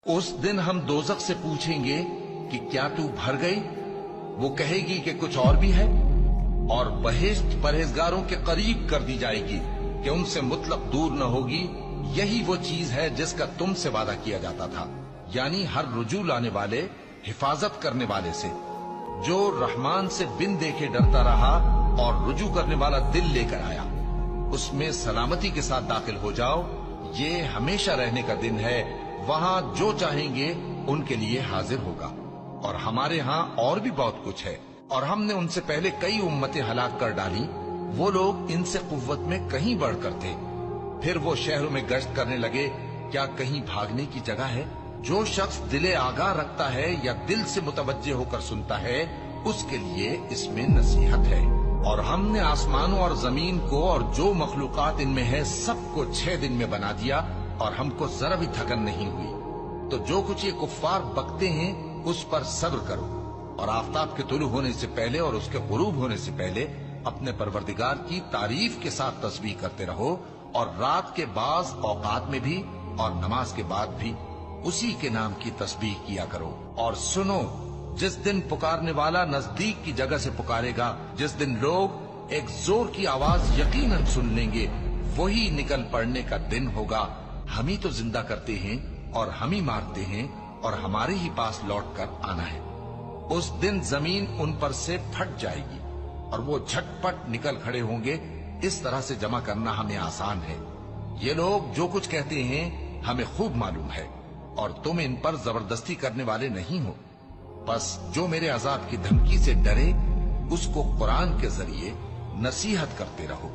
उस दिन हम दोजख से पूछेंगे कि क्या तू भर गई? वो कहेगी कि कुछ और भी है। और बहिश्त परहेजगारों के करीब कर दी जाएगी कि उनसे मुतलक दूर न होगी। यही वो चीज है जिसका तुमसे वादा किया जाता था, यानी हर रुजू लाने वाले, हिफाजत करने वाले से। जो रहमान से बिन देखे डरता रहा और रुजू करने वाला दिल लेकर आया, उसमें सलामती के साथ दाखिल हो जाओ। ये हमेशा रहने का दिन है, वहां जो चाहेंगे उनके लिए हाजिर होगा। और हमारे यहाँ और भी बहुत कुछ है, और हमने उनसे पहले कई उम्मतें हलाक कर डाली। वो लोग इनसे कुव्वत में कहीं बढ़कर थे। फिर वो शहरों में गश्त करने लगे, क्या कहीं भागने की जगह है? जो शख्स दिले आगाह रखता है या दिल से मुतवज्जे होकर सुनता है, उसके लिए इसमें नसीहत है। और हमने आसमानों और जमीन को और जो मखलूकात इनमें है सबको 6 दिन में बना दिया, और हमको जरा भी थकन नहीं हुई। तो जो कुछ ये कुफ्फार बकते हैं उस पर सब्र करो, और आफताब के तुलू होने से पहले और उसके गुरूब होने से पहले अपने परवरदिगार की तारीफ के साथ तस्बीह करते रहो, और रात के बाज औकात में भी और नमाज के बाद भी उसी के नाम की तस्बीह किया करो। और सुनो, जिस दिन पुकारने वाला नजदीक की जगह से पुकारेगा, जिस दिन लोग एक जोर की आवाज यकीनन सुन लेंगे, वही निकल पड़ने का दिन होगा। हम ही तो जिंदा करते हैं और हम ही मारते हैं, और हमारे ही पास लौट कर आना है। उस दिन जमीन उन पर से फट जाएगी और वो झटपट निकल खड़े होंगे। इस तरह से जमा करना हमें आसान है। ये लोग जो कुछ कहते हैं हमें खूब मालूम है, और तुम इन पर जबरदस्ती करने वाले नहीं हो। बस जो मेरे अजाब की धमकी से डरे, उसको कुरान के जरिए नसीहत करते रहो।